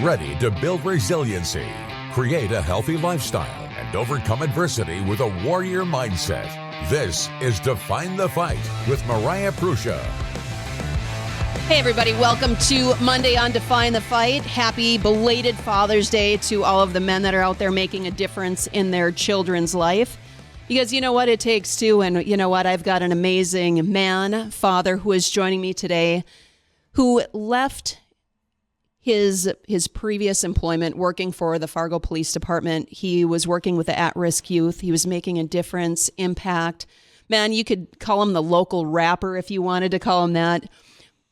ready to build resiliency, create a healthy lifestyle, and overcome adversity with a warrior mindset. This is Define the Fight with Mariah Prussia. Hey everybody, welcome to Monday on Define the Fight. Happy belated Father's Day to all of the men that are out there making a difference in their children's life. Because you know what it takes to, and you know what, I've got an amazing man, father, who is joining me today, who left his previous employment working for the Fargo Police Department. He was working with the at-risk youth. He was making a difference, impact. Man, you could call him the local rapper if you wanted to call him that.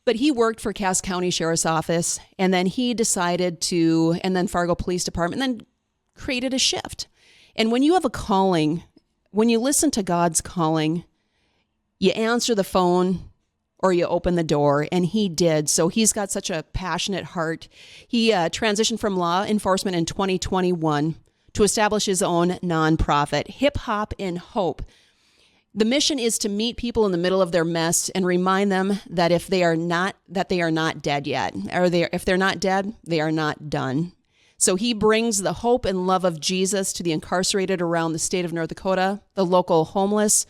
But he worked for Cass County Sheriff's Office, and then he decided to, and then Fargo Police Department, and then created a shift. And when you have a calling, when you listen to God's calling, you answer the phone or you open the door, and he did. So he's got such a passionate heart. He transitioned from law enforcement in 2021 to establish his own nonprofit, Hip Hop in Hope. The mission is to meet people in the middle of their mess and remind them that if they are not dead yet, or if they're not dead, they are not done. So he brings the hope and love of Jesus to the incarcerated around the state of North Dakota, the local homeless,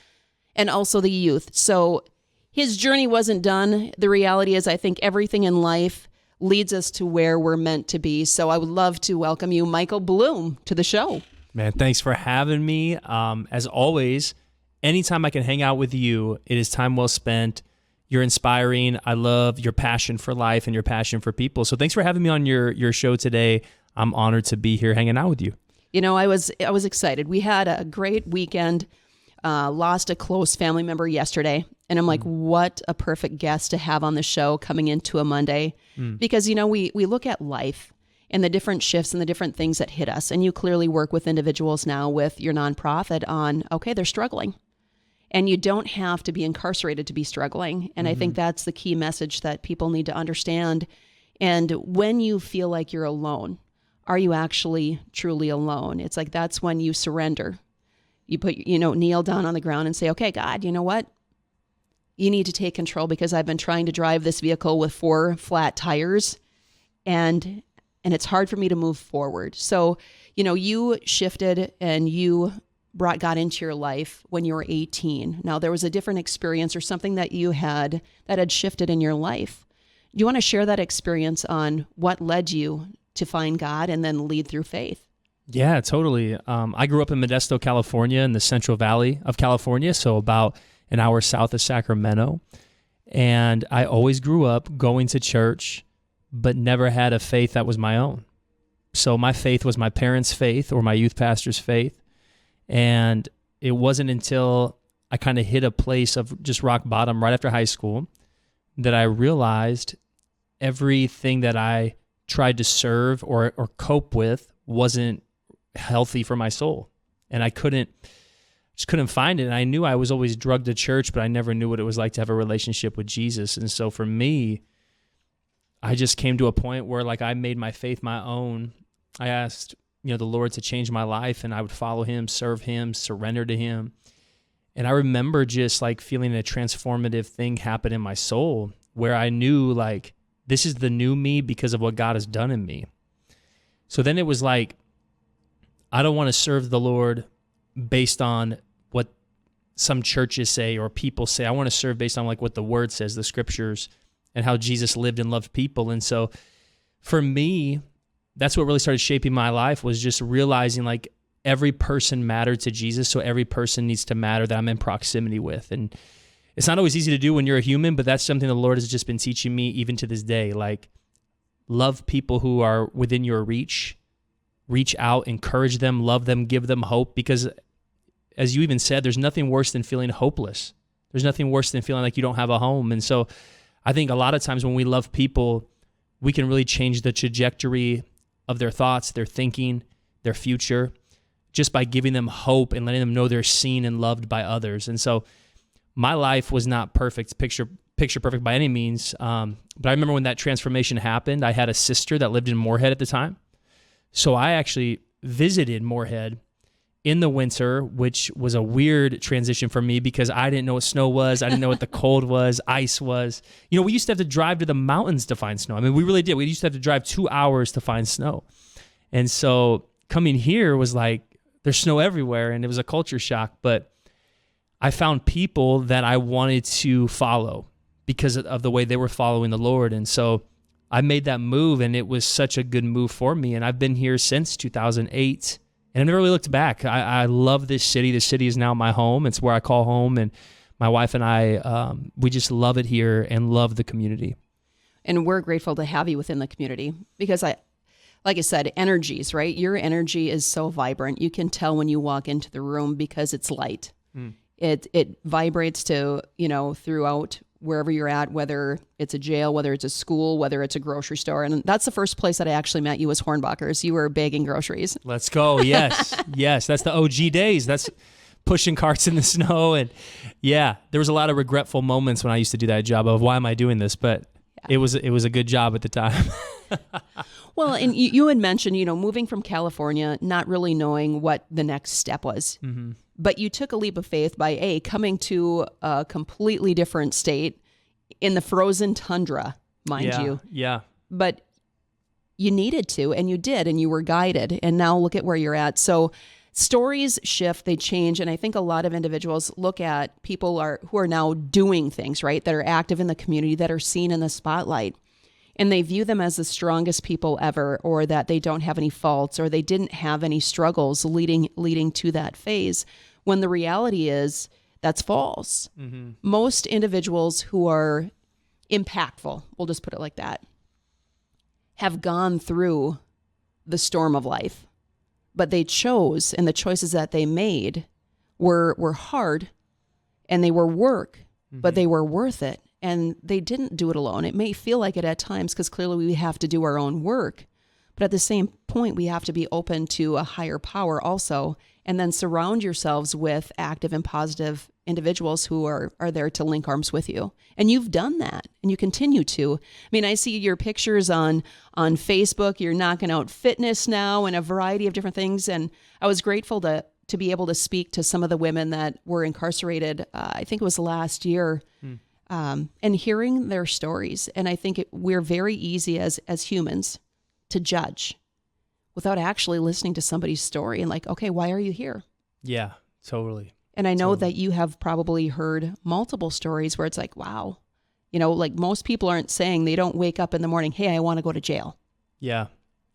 and also the youth. So his journey wasn't done. The reality is, I think everything in life leads us to where we're meant to be. So I would love to welcome you, Michael Bloom, to the show. Man, thanks for having me. As always, anytime I can hang out with you, it is time well spent. You're inspiring. I love your passion for life and your passion for people. So thanks for having me on your show today. I'm honored to be here hanging out with you. You know, I was excited. We had a great weekend. Lost a close family member yesterday. And I'm like, what a perfect guest to have on the show coming into a Monday. Because, you know, we look at life and the different shifts and the different things that hit us. And you clearly work with individuals now with your nonprofit on, okay, they're struggling. And you don't have to be incarcerated to be struggling. And I think that's the key message that people need to understand. And when you feel like you're alone, are you actually truly alone? It's like, that's when you surrender. You kneel down on the ground and say, okay, God, you know what? You need to take control because I've been trying to drive this vehicle with 4 flat tires and it's hard for me to move forward. So, you know, you shifted and you brought God into your life when you were 18. Now, there was a different experience or something that you had that had shifted in your life. Do you want to share that experience on what led you to find God and then lead through faith? Yeah, totally. I grew up in Modesto, California, in the Central Valley of California, so about an hour south of Sacramento. And I always grew up going to church, but never had a faith that was my own. So my faith was my parents' faith or my youth pastor's faith. And it wasn't until I kind of hit a place of just rock bottom right after high school that I realized everything that I tried to serve or cope with wasn't healthy for my soul. And I just couldn't find it. And I knew I was always drugged to church, but I never knew what it was like to have a relationship with Jesus. And so for me, I just came to a point where like I made my faith my own. I asked, the Lord to change my life, and I would follow him, serve him, surrender to him. And I remember just like feeling a transformative thing happen in my soul where I knew like, this is the new me because of what God has done in me. So then it was like, I don't want to serve the Lord based on what some churches say or people say. I want to serve based on like what the word says, the scriptures, and how Jesus lived and loved people. And so for me, that's what really started shaping my life, was just realizing like every person mattered to Jesus. So every person needs to matter that I'm in proximity with. And it's not always easy to do when you're a human, but that's something the Lord has just been teaching me even to this day. Like, love people who are within your reach out, encourage them, love them, give them hope. Because as you even said, there's nothing worse than feeling hopeless. There's nothing worse than feeling like you don't have a home. And so I think a lot of times when we love people, we can really change the trajectory of their thoughts, their thinking, their future, just by giving them hope and letting them know they're seen and loved by others. And so my life was not perfect, picture perfect by any means. But I remember when that transformation happened, I had a sister that lived in Moorhead at the time. So I actually visited Moorhead in the winter, which was a weird transition for me because I didn't know what snow was. I didn't know what the cold was, ice was. We used to have to drive to the mountains to find snow. I mean, we really did. We used to have to drive 2 hours to find snow. And so coming here was like, there's snow everywhere, and it was a culture shock. But I found people that I wanted to follow because of the way they were following the Lord. And so I made that move, and it was such a good move for me. And I've been here since 2008. And I've never really looked back. I love this city. This city is now my home. It's where I call home. And my wife and I, we just love it here and love the community. And we're grateful to have you within the community because like I said, energies, right? Your energy is so vibrant. You can tell when you walk into the room because it's light. It vibrates to, throughout wherever you're at, whether it's a jail, whether it's a school, whether it's a grocery store. And that's the first place that I actually met you was Hornbacher's. You were bagging groceries. Let's go. Yes. Yes. That's the OG days. That's pushing carts in the snow. And yeah, there was a lot of regretful moments when I used to do that job of why am I doing this? But it was a good job at the time. Well, and you had mentioned, moving from California, not really knowing what the next step was. Mm-hmm. But you took a leap of faith by coming to a completely different state in the frozen tundra, mind you. Yeah. But you needed to, and you did, and you were guided. And now look at where you're at. So stories shift, they change. And I think a lot of individuals look at people who are now doing things, right, that are active in the community, that are seen in the spotlight. And they view them as the strongest people ever, or that they don't have any faults, or they didn't have any struggles leading to that phase, when the reality is that's false. Mm-hmm. Most individuals who are impactful, we'll just put it like that, have gone through the storm of life, but they chose, and the choices that they made were hard, and they were work, but they were worth it. And they didn't do it alone. It may feel like it at times because clearly we have to do our own work. But at the same point, we have to be open to a higher power also, and then surround yourselves with active and positive individuals who are there to link arms with you. And you've done that, and you continue to. I mean, I see your pictures on Facebook. You're knocking out fitness now and a variety of different things. And I was grateful to be able to speak to some of the women that were incarcerated, I think it was last year, and hearing their stories. And I think we're very easy as humans to judge without actually listening to somebody's story and like, okay, why are you here? Yeah, totally. And I know that you have probably heard multiple stories where it's like, wow, like most people aren't saying, they don't wake up in the morning, hey, I want to go to jail. Yeah.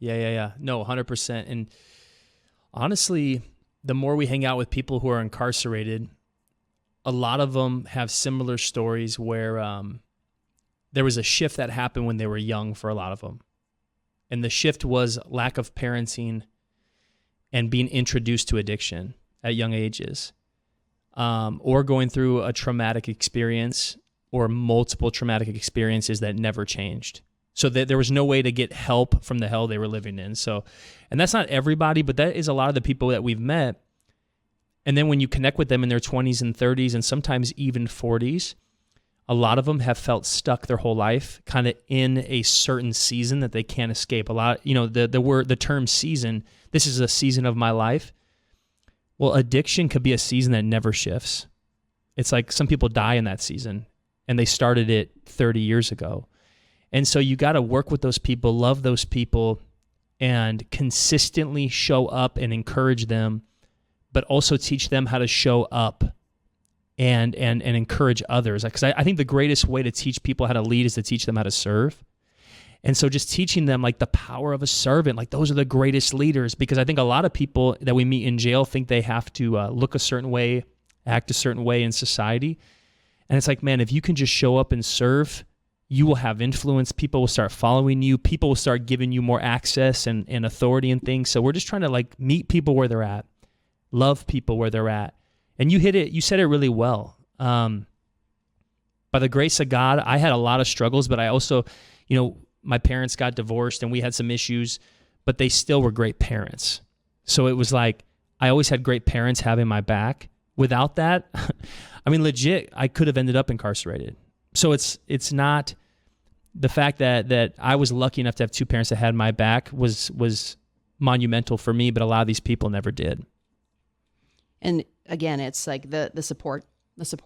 No, 100%. And honestly, the more we hang out with people who are incarcerated, a lot of them have similar stories where there was a shift that happened when they were young for a lot of them. And the shift was lack of parenting and being introduced to addiction at young ages, or going through a traumatic experience or multiple traumatic experiences that never changed. So that there was no way to get help from the hell they were living in. So, and that's not everybody, but that is a lot of the people that we've met. And then when you connect with them in their 20s and 30s and sometimes even 40s, a lot of them have felt stuck their whole life, kind of in a certain season that they can't escape. A lot, the term season, this is a season of my life. Well, addiction could be a season that never shifts. It's like some people die in that season and they started it 30 years ago. And so you got to work with those people, love those people, and consistently show up and encourage them, but also teach them how to show up and encourage others. Because I think the greatest way to teach people how to lead is to teach them how to serve. And so just teaching them like the power of a servant, like those are the greatest leaders. Because I think a lot of people that we meet in jail think they have to look a certain way, act a certain way in society. And it's like, man, if you can just show up and serve, you will have influence. People will start following you. People will start giving you more access and authority and things. So we're just trying to like meet people where they're at, love people where they're at. And you hit it, you said it really well. By the grace of God, I had a lot of struggles, but I also, my parents got divorced and we had some issues, but they still were great parents. So it was like, I always had great parents having my back. Without that, I mean, legit, I could have ended up incarcerated. So it's not the fact that I was lucky enough to have two parents that had my back was monumental for me, but a lot of these people never did. And again, it's like the support.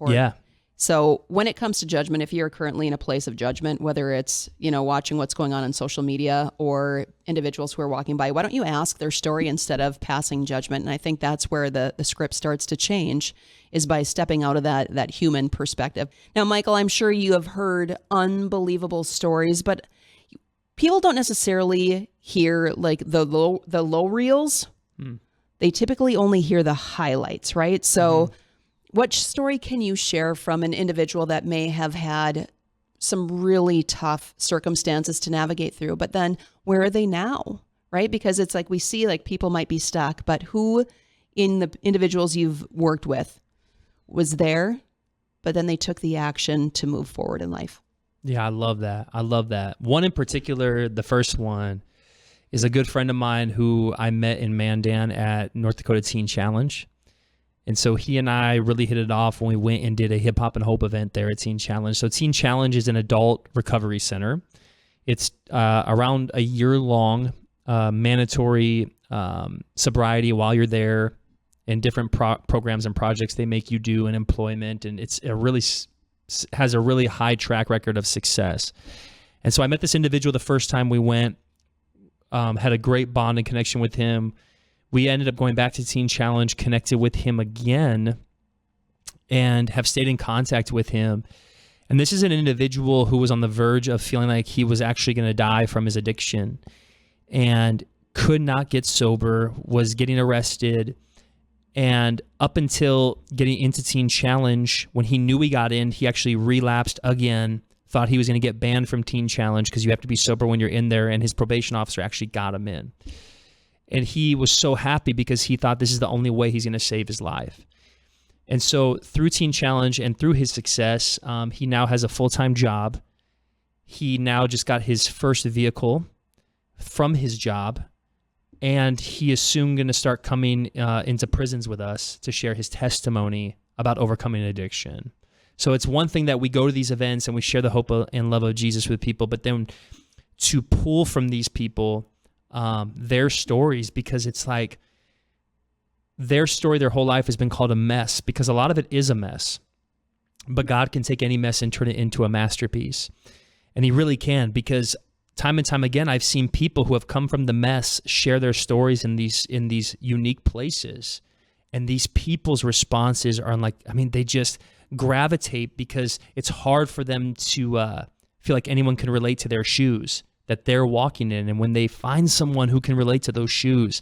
Yeah. So when it comes to judgment, if you're currently in a place of judgment, whether it's, watching what's going on social media or individuals who are walking by, why don't you ask their story instead of passing judgment? And I think that's where the script starts to change, is by stepping out of that human perspective. Now, Michael, I'm sure you have heard unbelievable stories, but people don't necessarily hear like the low reels. They typically only hear the highlights, right? So what story can you share from an individual that may have had some really tough circumstances to navigate through, but then where are they now, right? Because it's like we see like people might be stuck, but who in the individuals you've worked with was there, but then they took the action to move forward in life? Yeah, I love that. One in particular, the first one, is a good friend of mine who I met in Mandan at North Dakota Teen Challenge. And so he and I really hit it off when we went and did a Hip Hop and Hope event there at Teen Challenge. So Teen Challenge is an adult recovery center. It's around a year-long mandatory sobriety while you're there, and different programs and projects they make you do in employment. And it's has a really high track record of success. And so I met this individual the first time we went, had a great bond and connection with him. We ended up going back to Teen Challenge, connected with him again, and have stayed in contact with him. And this is an individual who was on the verge of feeling like he was actually going to die from his addiction and could not get sober, was getting arrested. And up until getting into Teen Challenge, when he knew he got in, he actually relapsed again, thought he was going to get banned from Teen Challenge because you have to be sober when you're in there, and his probation officer actually got him in. And he was so happy because he thought this is the only way he's going to save his life. And so through Teen Challenge and through his success, he now has a full-time job. He now just got his first vehicle from his job, and he is soon going to start coming into prisons with us to share his testimony about overcoming addiction. So it's one thing that we go to these events and we share the hope and love of Jesus with people, but then to pull from these people their stories, because it's like their story, their whole life has been called a mess, because a lot of it is a mess. But God can take any mess and turn it into a masterpiece. And he really can, because time and time again, I've seen people who have come from the mess share their stories in these unique places. And these people's responses are like, they just gravitate, because it's hard for them to feel like anyone can relate to their shoes that they're walking in. And when they find someone who can relate to those shoes,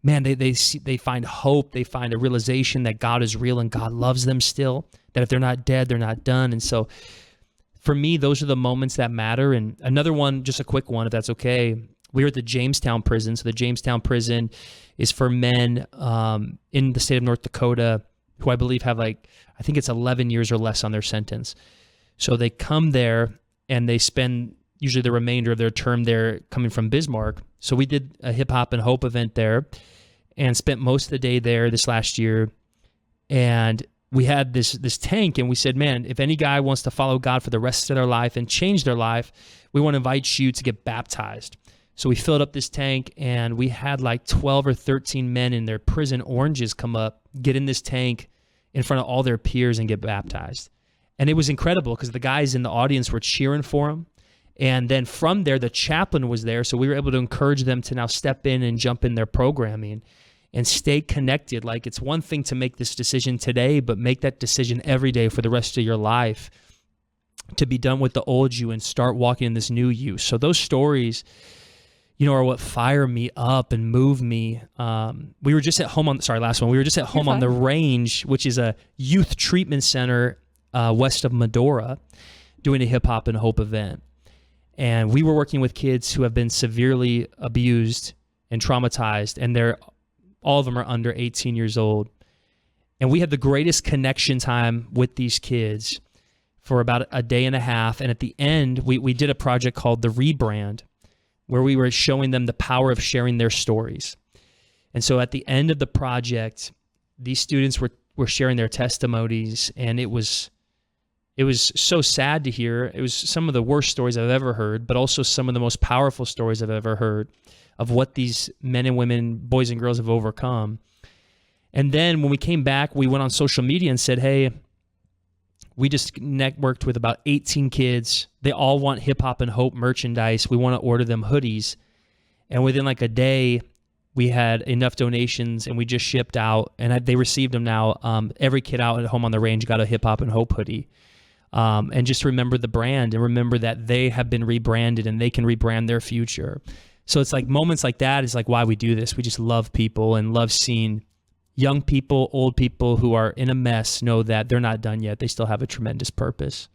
man, they find hope. They find a realization that God is real and God loves them still, that if they're not dead, they're not done. And so for me, those are the moments that matter. And another one, just a quick one, if that's okay. We were at the Jamestown prison. So the Jamestown prison is for men in the state of North Dakota who I believe have I think it's 11 years or less on their sentence. So they come there and they spend usually the remainder of their term there, coming from Bismarck. So we did a Hip Hop and Hope event there and spent most of the day there this last year. And we had this tank, and we said, man, if any guy wants to follow God for the rest of their life and change their life, we want to invite you to get baptized. So we filled up this tank, and we had like 12 or 13 men in their prison oranges come up, get in this tank in front of all their peers and get baptized. And it was incredible because the guys in the audience were cheering for them. And then from there, the chaplain was there. So we were able to encourage them to now step in and jump in their programming and stay connected. Like, it's one thing to make this decision today, but make that decision every day for the rest of your life to be done with the old you and start walking in this new you. So those stories, are what fire me up and move me. We were just at home last one. We were just at home on the Range, which is a youth treatment center west of Medora, doing a Hip Hop and Hope event. And we were working with kids who have been severely abused and traumatized, and all of them are under 18 years old. And we had the greatest connection time with these kids for about a day and a half. And at the end, we did a project called The Rebrand, where we were showing them the power of sharing their stories. And so at the end of the project, these students were sharing their testimonies, and it was so sad to hear. It was some of the worst stories I've ever heard, but also some of the most powerful stories I've ever heard of what these men and women, boys and girls have overcome. And then when we came back, we went on social media and said, hey, we just networked with about 18 kids. They all want Hip Hop and Hope merchandise. We want to order them hoodies. And within like a day, we had enough donations and we just shipped out, and they received them now. Every kid out at home on the range got a Hip Hop and Hope hoodie. And just remember the brand and remember that they have been rebranded and they can rebrand their future. So it's like moments like that is like why we do this. We just love people and love seeing young people, old people who are in a mess know that they're not done yet. They still have a tremendous purpose.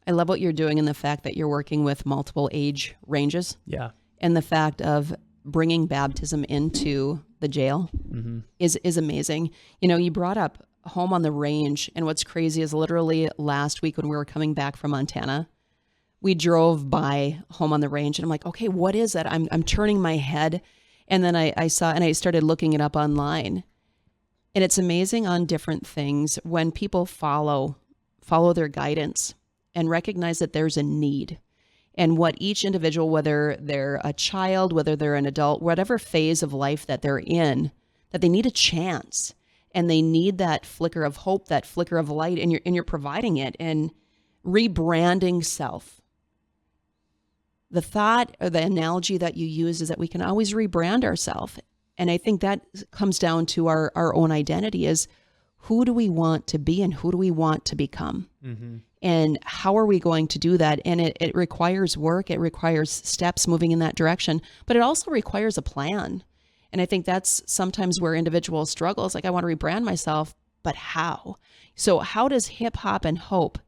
I love what you're doing and the fact that you're working with multiple age ranges. Yeah. And the fact of bringing baptism into the jail is amazing. You know, you brought up home on the range, and what's crazy is literally last week when we were coming back from Montana, we drove by home on the range, and I'm like, okay, what is that? I'm turning my head, and then I saw, and I started looking it up online. And it's amazing on different things when people follow their guidance and recognize that there's a need, and what each individual, whether they're a child, whether they're an adult, whatever phase of life that they're in, that they need a chance and they need that flicker of hope, that flicker of light, and you're providing it and rebranding self. The thought or the analogy that you use is that we can always rebrand ourselves. And I think that comes down to our own identity is who do we want to be and who do we want to become? Mm-hmm. And how are we going to do that? And it requires work. It requires steps moving in that direction, but it also requires a plan. And I think that's sometimes where individuals struggle. It's like, I want to rebrand myself, but how? So how does Hip Hop and Hope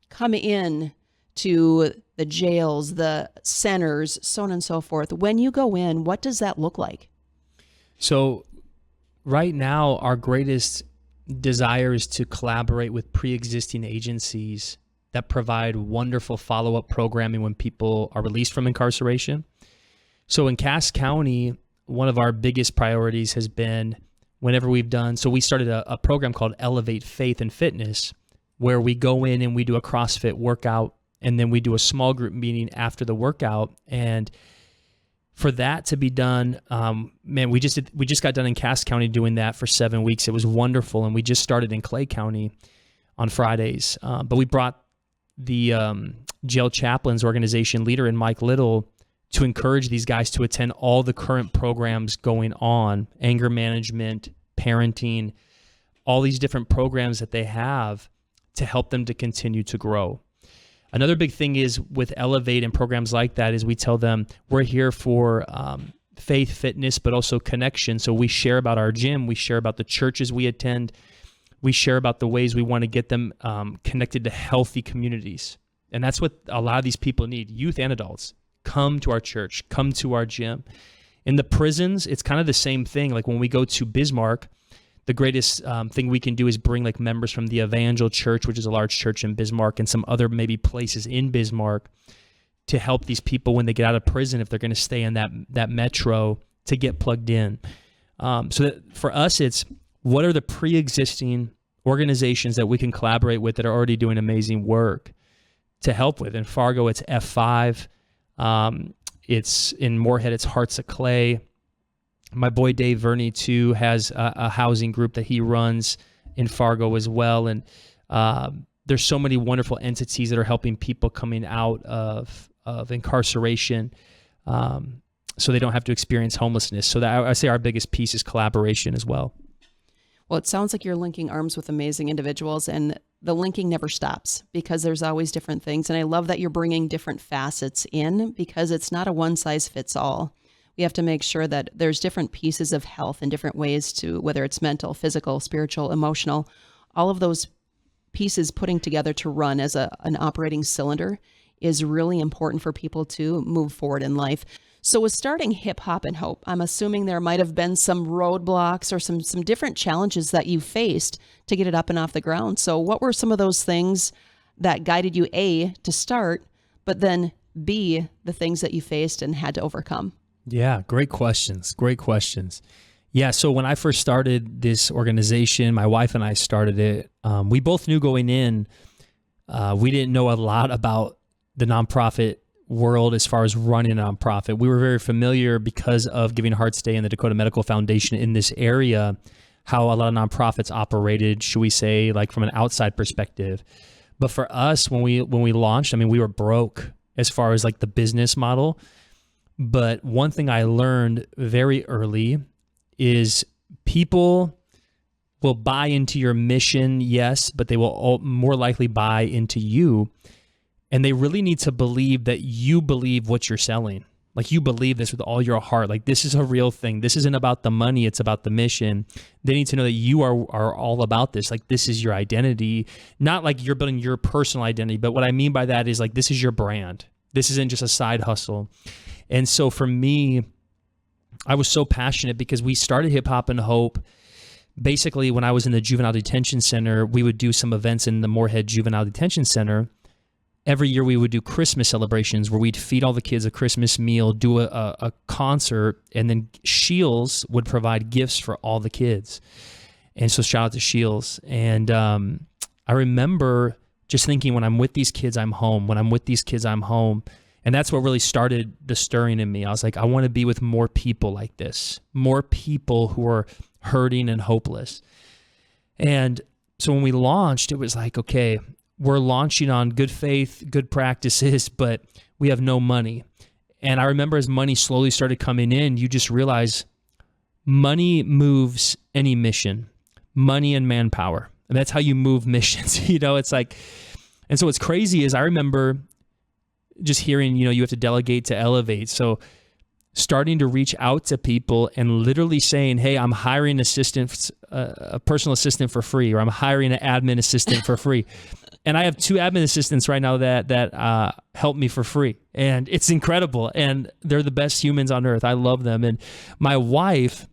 come in to the jails, the centers, so on and so forth? When you go in, what does that look like? So right now, our greatest desire is to collaborate with pre-existing agencies that provide wonderful follow-up programming when people are released from incarceration. So in Cass County, one of our biggest priorities has been whenever we've done, so we started a program called Elevate Faith and Fitness, where we go in and we do a CrossFit workout, and then we do a small group meeting after the workout. And for that to be done, man, we just got done in Cass County doing that for 7 weeks. It was wonderful, and we just started in Clay County on Fridays. But we brought the jail chaplains organization leader in Mike Little to encourage these guys to attend all the current programs going on, anger management, parenting, all these different programs that they have to help them to continue to grow. Another big thing is with Elevate and programs like that is we tell them we're here for faith, fitness, but also connection. So we share about our gym. We share about the churches we attend. We share about the ways we want to get them connected to healthy communities. And that's what a lot of these people need, youth and adults. Come to our church, come to our gym. In the prisons, it's kind of the same thing. Like when we go to Bismarck, the greatest thing we can do is bring like members from the Evangel Church, which is a large church in Bismarck, and some other maybe places in Bismarck to help these people when they get out of prison, if they're going to stay in that metro, to get plugged in. So that for us, it's what are the pre-existing organizations that we can collaborate with that are already doing amazing work to help with. In Fargo, it's F5. It's in Moorhead, it's Hearts of Clay. My boy Dave Verney too has a housing group that he runs in Fargo as well, and there's so many wonderful entities that are helping people coming out of incarceration, so they don't have to experience homelessness. So that I say our biggest piece is collaboration as well. Well, it sounds like you're linking arms with amazing individuals, and the linking never stops because there's always different things. And I love that you're bringing different facets in because it's not a one size fits all. We have to make sure that there's different pieces of health and different ways to, whether it's mental, physical, spiritual, emotional, all of those pieces putting together to run as an operating cylinder is really important for people to move forward in life. So with starting Hip Hop and Hope, I'm assuming there might have been some roadblocks or some different challenges that you faced to get it up and off the ground. So what were some of those things that guided you, A, to start, but then B, the things that you faced and had to overcome? Yeah, great questions. Great questions. Yeah, so when I first started this organization, my wife and I started it. We both knew going in, we didn't know a lot about the nonprofit world as far as running a nonprofit. We were very familiar because of Giving Hearts Day and the Dakota Medical Foundation in this area, how a lot of nonprofits operated, should we say, like from an outside perspective. But for us, when we launched, I mean, we were broke as far as like the business model. But one thing I learned very early is people will buy into your mission, yes, but they will more likely buy into you. And they really need to believe that you believe what you're selling. Like you believe this with all your heart. Like this is a real thing. This isn't about the money. It's about the mission. They need to know that you are all about this. Like this is your identity. Not like you're building your personal identity, but what I mean by that is like this is your brand. This isn't just a side hustle. And so for me, I was so passionate because we started Hip Hop and Hope. Basically, when I was in the juvenile detention center, we would do some events in the Moorhead Juvenile Detention Center. Every year we would do Christmas celebrations where we'd feed all the kids a Christmas meal, do a concert, and then Shields would provide gifts for all the kids. And so shout out to Shields. And I remember just thinking, when I'm with these kids, I'm home. When I'm with these kids, I'm home. And that's what really started the stirring in me. I was like, I want to be with more people like this, more people who are hurting and hopeless. And so when we launched, it was like, okay, we're launching on good faith, good practices, but we have no money. And I remember as money slowly started coming in, you just realize money moves any mission, money and manpower. And that's how you move missions. It's like, and so what's crazy is I remember just hearing, you have to delegate to elevate. So starting to reach out to people and literally saying, hey, I'm hiring a personal assistant for free, or I'm hiring an admin assistant for free. And I have 2 admin assistants right now that help me for free. And it's incredible. And they're the best humans on earth. I love them. And my wife,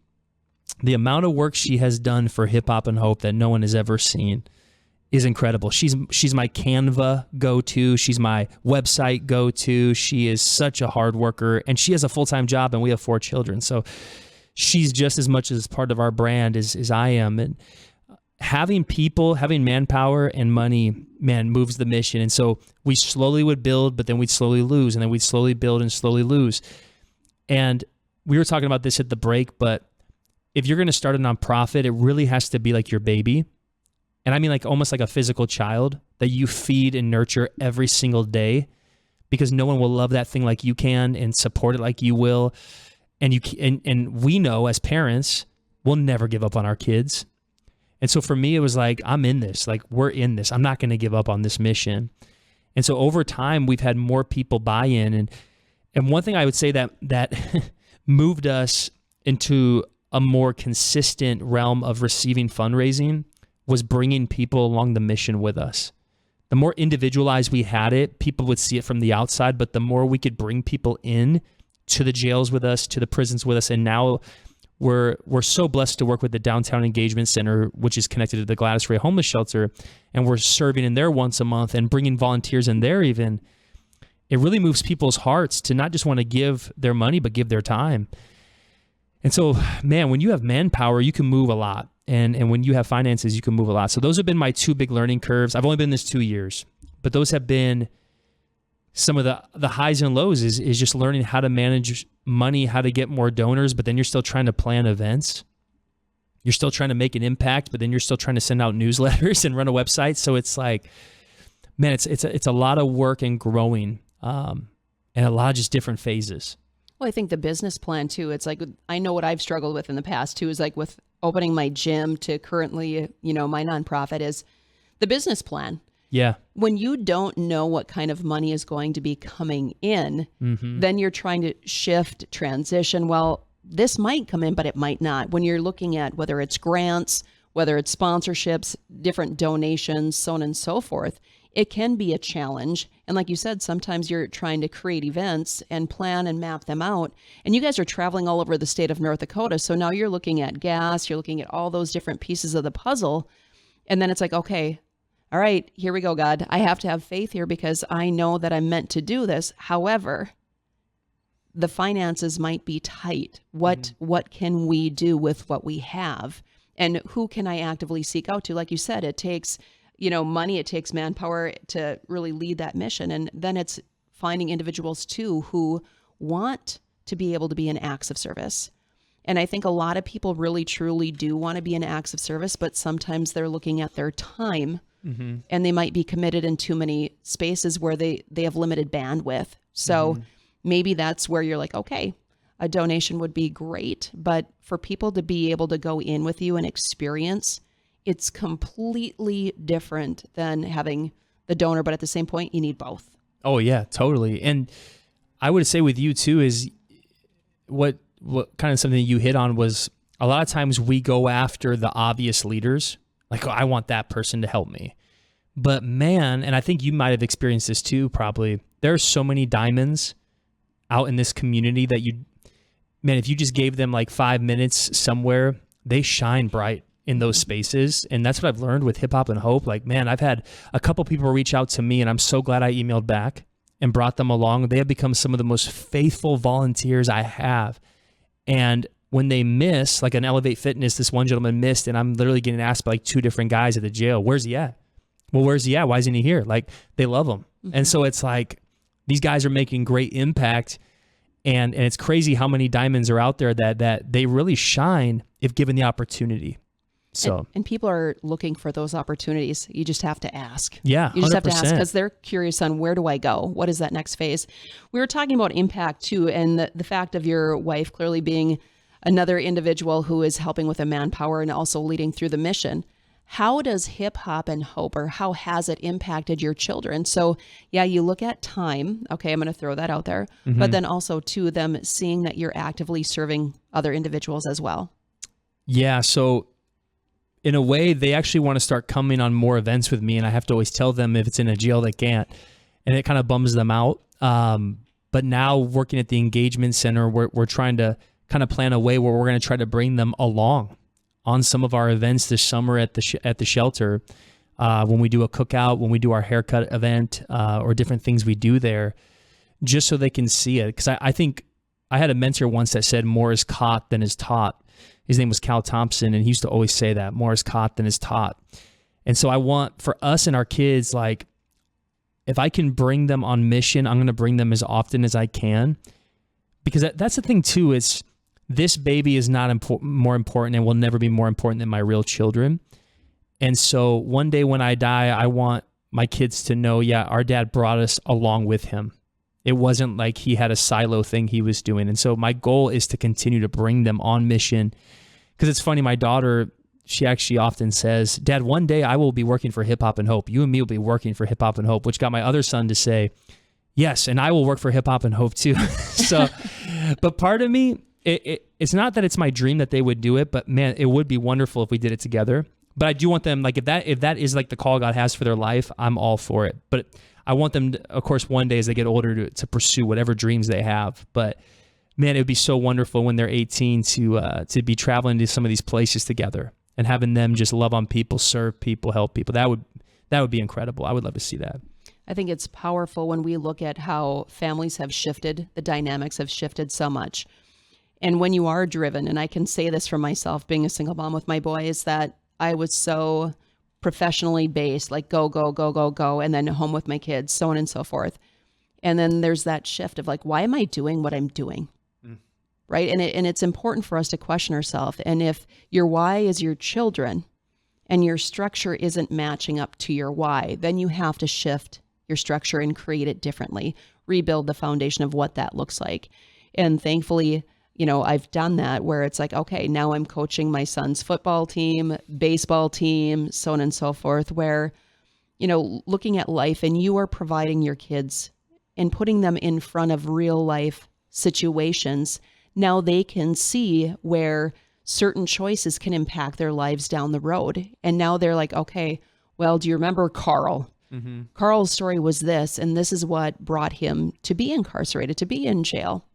the amount of work she has done for Hip Hop and Hope that no one has ever seen is incredible. She's my Canva go-to. She's my website go-to. She is such a hard worker, and she has a full-time job, and we have 4 children. So she's just as much as part of our brand as I am. And having people, having manpower and money, man, moves the mission. And so we slowly would build, but then we'd slowly lose, and then we'd slowly build and slowly lose. And we were talking about this at the break, but if you're going to start a nonprofit, it really has to be like your baby. And I mean like almost like a physical child that you feed and nurture every single day, because no one will love that thing like you can and support it like you will. And we know as parents, we'll never give up on our kids. And so for me, it was like, I'm in this, like we're in this. I'm not going to give up on this mission. And so over time, we've had more people buy in. And one thing I would say that moved us into a more consistent realm of receiving fundraising was bringing people along the mission with us. The more individualized we had it, people would see it from the outside, but the more we could bring people in to the jails with us, to the prisons with us. And now we're so blessed to work with the Downtown Engagement Center, which is connected to the Gladys Ray Homeless Shelter. And we're serving in there once a month and bringing volunteers in there even. It really moves people's hearts to not just want to give their money, but give their time. And so, man, when you have manpower, you can move a lot. And when you have finances, you can move a lot. So those have been my 2 big learning curves. I've only been in this 2 years, but those have been some of the highs and lows is just learning how to manage money, how to get more donors, but then you're still trying to plan events. You're still trying to make an impact, but then you're still trying to send out newsletters and run a website. So it's like, man, it's a lot of work and growing, and a lot of just different phases. Well, I think the business plan too, it's like, I know what I've struggled with in the past too, is like with opening my gym to currently, my nonprofit, is the business plan. Yeah. When you don't know what kind of money is going to be coming in, then you're trying to shift, transition. Well, this might come in, but it might not. When you're looking at whether it's grants, whether it's sponsorships, different donations, so on and so forth, it can be a challenge. And like you said, sometimes you're trying to create events and plan and map them out. And you guys are traveling all over the state of North Dakota. So now you're looking at gas, you're looking at all those different pieces of the puzzle. And then it's like, okay, all right, here we go, God. I have to have faith here because I know that I'm meant to do this. However, the finances might be tight. What can we do with what we have? And who can I actively seek out to? Like you said, it takes money, it takes manpower to really lead that mission. And then it's finding individuals too who want to be able to be in acts of service. And I think a lot of people really, truly do want to be in acts of service, but sometimes they're looking at their time and they might be committed in too many spaces where they have limited bandwidth. So maybe that's where you're like, okay, a donation would be great. But for people to be able to go in with you and experience, it's completely different than having the donor. But at the same point, you need both. Oh, yeah, totally. And I would say with you too is what kind of something you hit on was a lot of times we go after the obvious leaders. Like, oh, I want that person to help me. But man, and I think you might have experienced this too, probably, there are so many diamonds out in this community that if you just gave them like 5 minutes somewhere, they shine bright in those spaces. And that's what I've learned with Hip Hop and Hope. Like, man, I've had a couple people reach out to me and I'm so glad I emailed back and brought them along. They have become some of the most faithful volunteers I have. And when they miss, like an Elevate Fitness, this one gentleman missed, and I'm literally getting asked by like 2 different guys at the jail, where's he at? Well, where's he at? Why isn't he here? Like, they love him. And so it's like, these guys are making great impact. And it's crazy how many diamonds are out there that they really shine if given the opportunity. So and people are looking for those opportunities. You just have to ask. Yeah, you just 100%. have to ask because they're curious on where do I go? What is that next phase? We were talking about impact too, and the fact of your wife clearly being another individual who is helping with the manpower and also leading through the mission. How does Hip Hop and Hope, or how has it impacted your children? So yeah, you look at time. Okay, I'm going to throw that out there, but then also to them seeing that you're actively serving other individuals as well. Yeah. So in a way, they actually want to start coming on more events with me, and I have to always tell them if it's in a jail, they can't, and it kind of bums them out. But now working at the engagement center, we're trying to kind of plan a way where we're going to try to bring them along on some of our events this summer at the shelter, when we do a cookout, when we do our haircut event, or different things we do there, just so they can see it. Because I think I had a mentor once that said more is caught than is taught. His name was Cal Thompson, and he used to always say that more is caught than is taught. And so I want for us and our kids, like, if I can bring them on mission, I'm going to bring them as often as I can, because that's the thing too, is this baby is not more important and will never be more important than my real children. And so one day when I die, I want my kids to know, yeah, our dad brought us along with him. It wasn't like he had a silo thing he was doing. And so my goal is to continue to bring them on mission. Because it's funny, my daughter, she actually often says, Dad, one day I will be working for Hip Hop and Hope. You and me will be working for Hip Hop and Hope, which got my other son to say, yes, and I will work for Hip Hop and Hope too. So, but part of me, it's not that it's my dream that they would do it, but man, it would be wonderful if we did it together. But I do want them, like, if that is like the call God has for their life, I'm all for it. But I want them, of course, one day as they get older to pursue whatever dreams they have. But man, it would be so wonderful when they're 18 to be traveling to some of these places together and having them just love on people, serve people, help people. That would be incredible. I would love to see that. I think it's powerful when we look at how families have shifted, the dynamics have shifted so much. And when you are driven, and I can say this for myself, being a single mom with my boys, that I was so professionally based, like go, go, go, go, go, and then home with my kids, so on and so forth. And then there's that shift of like, why am I doing what I'm doing? Right? And it's important for us to question ourselves. And if your why is your children and your structure isn't matching up to your why, then you have to shift your structure and create it differently, rebuild the foundation of what that looks like. And thankfully, you know, I've done that where it's like, okay, now I'm coaching my son's football team, baseball team, so on and so forth, where, you know, looking at life and you are providing your kids and putting them in front of real life situations. Now they can see where certain choices can impact their lives down the road. And now they're like, okay, well, do you remember Carl? Mm-hmm. Carl's story was this, and this is what brought him to be incarcerated, to be in jail.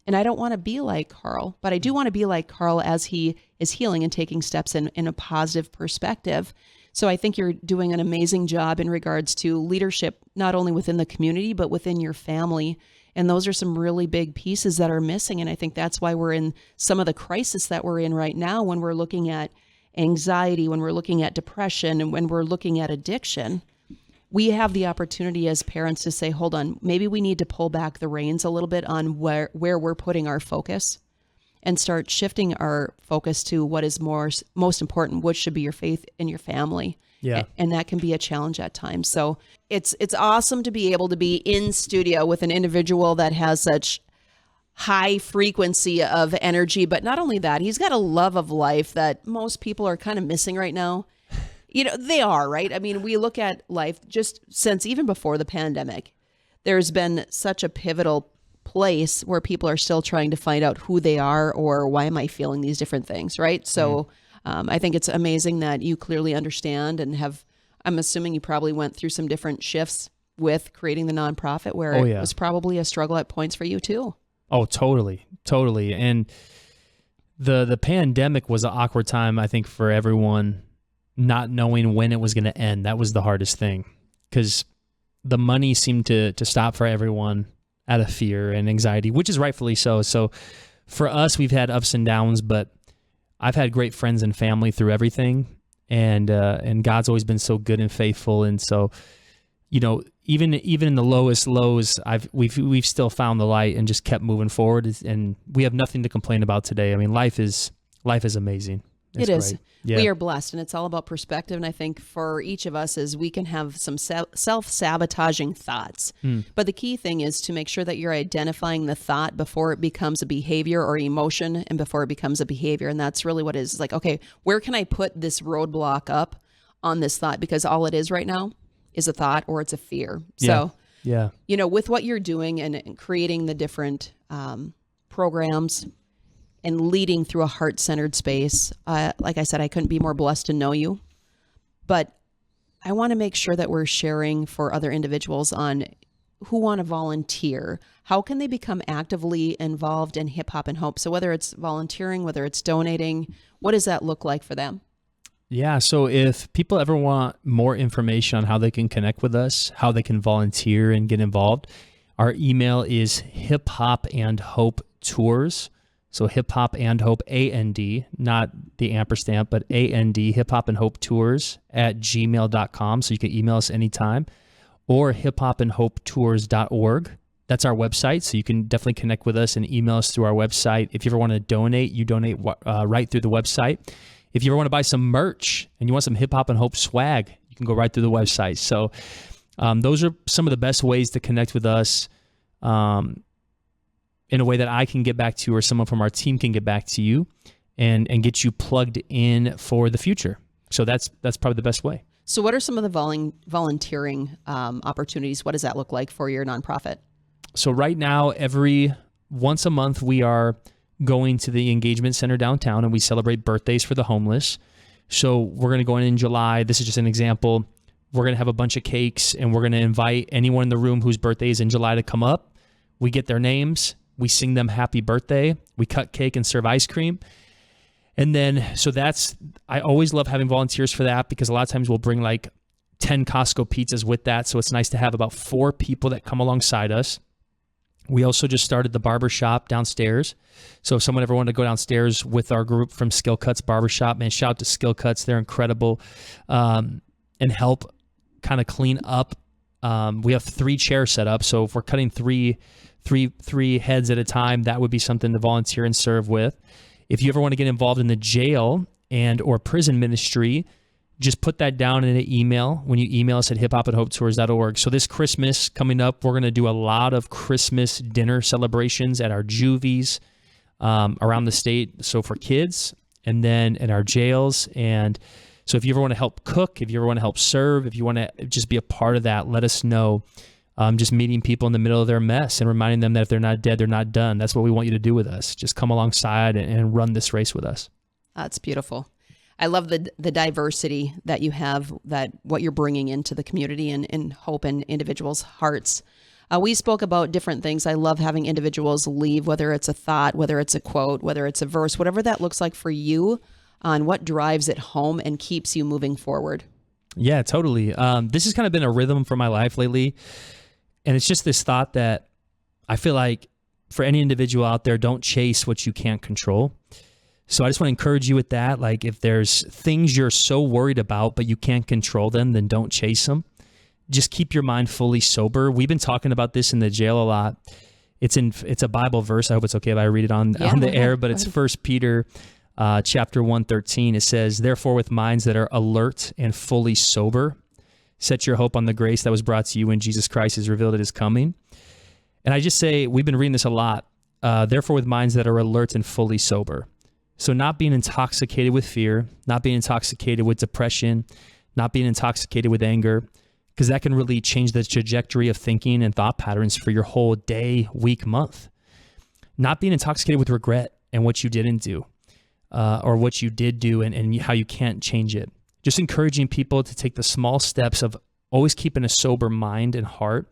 And I don't want to be like Carl, but I do want to be like Carl as he is healing and taking steps in a positive perspective. So I think you're doing an amazing job in regards to leadership, not only within the community, but within your family. And those are some really big pieces that are missing. And I think that's why we're in some of the crisis that we're in right now, when we're looking at anxiety, when we're looking at depression, and when we're looking at addiction. We have the opportunity as parents to say, hold on, maybe we need to pull back the reins a little bit on where we're putting our focus and start shifting our focus to what is most important, which should be your faith in your family. Yeah. And that can be a challenge at times. So it's awesome to be able to be in studio with an individual that has such high frequency of energy. But not only that, he's got a love of life that most people are kind of missing right now. They are, right? I mean, we look at life just since even before the pandemic, there's been such a pivotal place where people are still trying to find out who they are or why am I feeling these different things, right? So I think it's amazing that you clearly understand and I'm assuming you probably went through some different shifts with creating the nonprofit where it was probably a struggle at points for you too. Oh, totally. And the pandemic was an awkward time, I think, for everyone, not knowing when it was going to end. That was the hardest thing because the money seemed to stop for everyone out of fear and anxiety, which is rightfully so. So for us, we've had ups and downs, but I've had great friends and family through everything, and God's always been so good and faithful. And so, even in the lowest lows, we've still found the light and just kept moving forward. And we have nothing to complain about today. I mean, life is amazing. It's it is. great. Yeah. We are blessed, and it's all about perspective. And I think for each of us is we can have some self-sabotaging thoughts. But the key thing is to make sure that you're identifying the thought before it becomes a behavior or emotion and before it becomes a behavior. And that's really what it is. Like, okay, where can I put this roadblock up on this thought? Because all it is right now is a thought or it's a fear. So, with what you're doing and creating the different programs and leading through a heart-centered space. Like I said, I couldn't be more blessed to know you. But I want to make sure that we're sharing for other individuals on who want to volunteer. How can they become actively involved in Hip Hop and Hope? So whether it's volunteering, whether it's donating, what does that look like for them? Yeah, so if people ever want more information on how they can connect with us, how they can volunteer and get involved, our email is hiphopandhopetours. So Hip Hop and Hope, A-N-D, not the ampersand, but A-N-D, Hip Hop and Hope Tours @gmail.com. So you can email us anytime, or hiphopandhopetours.org. That's our website. So you can definitely connect with us and email us through our website. If you ever want to donate, you donate right through the website. If you ever want to buy some merch and you want some Hip Hop and Hope swag, you can go right through the website. So those are some of the best ways to connect with us. In a way that I can get back to you or someone from our team can get back to you and get you plugged in for the future. So that's probably the best way. So what are some of the volunteering opportunities? What does that look like for your nonprofit? So right now, once a month, we are going to the engagement center downtown and we celebrate birthdays for the homeless. So we're going to go in July. This is just an example. We're going to have a bunch of cakes and we're going to invite anyone in the room whose birthday is in July to come up. We get their names. We sing them happy birthday. We cut cake and serve ice cream. And then, I always love having volunteers for that because a lot of times we'll bring like 10 Costco pizzas with that. So it's nice to have about 4 people that come alongside us. We also just started the barbershop downstairs. So if someone ever wanted to go downstairs with our group from Skill Cuts Barbershop, man, shout out to Skill Cuts. They're incredible and help kind of clean up. We have 3 chairs set up. So if we're cutting three heads at a time, that would be something to volunteer and serve with. If you ever want to get involved in the jail or prison ministry, just put that down in an email when you email us at hiphopandhopetours.org. So this Christmas coming up, we're going to do a lot of Christmas dinner celebrations at our juvies around the state. So for kids, and then in our jails. And so if you ever want to help cook, if you ever want to help serve, if you want to just be a part of that, let us know. Just meeting people in the middle of their mess and reminding them that if they're not dead, they're not done. That's what we want you to do with us. Just come alongside and run this race with us. That's beautiful. I love the diversity that you have, that what you're bringing into the community and hope in individuals' hearts. We spoke about different things. I love having individuals leave, whether it's a thought, whether it's a quote, whether it's a verse, whatever that looks like for you, on what drives it home and keeps you moving forward. Yeah, totally. This has kind of been a rhythm for my life lately. And it's just this thought that I feel like for any individual out there, don't chase what you can't control. So I just want to encourage you with that. Like if there's things you're so worried about, but you can't control them, then don't chase them. Just keep your mind fully sober. We've been talking about this in the jail a lot, It's a Bible verse. I hope it's okay if I read it on the air, but it's 1 Peter chapter 1:13. It says, "Therefore, with minds that are alert and fully sober, set your hope on the grace that was brought to you when Jesus Christ is revealed at his coming." And I just say, we've been reading this a lot. Therefore, with minds that are alert and fully sober. So not being intoxicated with fear, not being intoxicated with depression, not being intoxicated with anger, because that can really change the trajectory of thinking and thought patterns for your whole day, week, month. Not being intoxicated with regret and what you didn't do, or what you did do and how you can't change it. Just encouraging people to take the small steps of always keeping a sober mind and heart,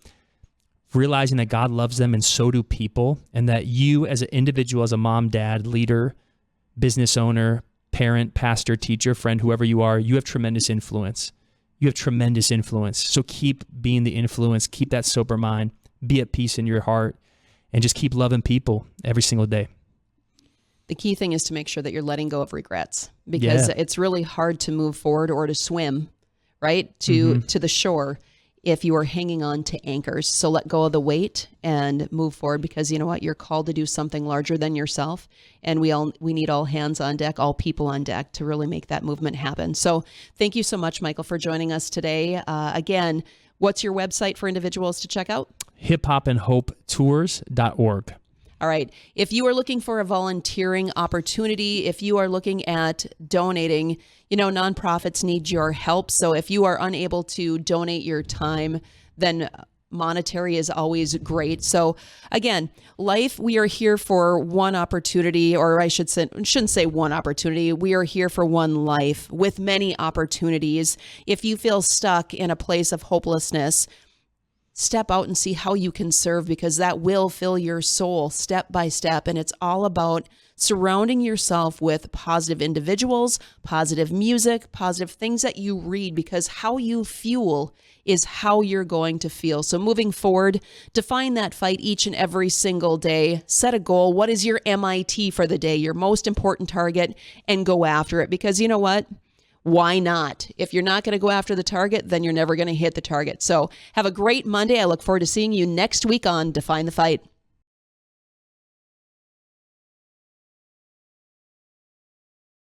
realizing that God loves them and so do people, and that you as an individual, as a mom, dad, leader, business owner, parent, pastor, teacher, friend, whoever you are, you have tremendous influence. You have tremendous influence. So keep being the influence, keep that sober mind, be at peace in your heart, and just keep loving people every single day. The key thing is to make sure that you're letting go of regrets, because it's really hard to move forward or to swim, right, to the shore if you are hanging on to anchors. So let go of the weight and move forward, because you know what? You're called to do something larger than yourself. And we need all hands on deck, all people on deck to really make that movement happen. So thank you so much, Michael, for joining us today. Again, what's your website for individuals to check out? hiphopandhopetours.org. All right. If you are looking for a volunteering opportunity, if you are looking at donating, nonprofits need your help. So if you are unable to donate your time, then monetary is always great. So again, life, we are here for one opportunity, or shouldn't say one opportunity. We are here for one life with many opportunities. If you feel stuck in a place of hopelessness, step out and see how you can serve, because that will fill your soul step by step. And it's all about surrounding yourself with positive individuals, positive music, positive things that you read, because how you fuel is how you're going to feel. So moving forward, define that fight each and every single day. Set a goal. What is your MIT for the day, your most important target, and go after it. Because you know what? Why not? If you're not going to go after the target, then you're never going to hit the target. So have a great Monday. I look forward to seeing you next week on Define the Fight.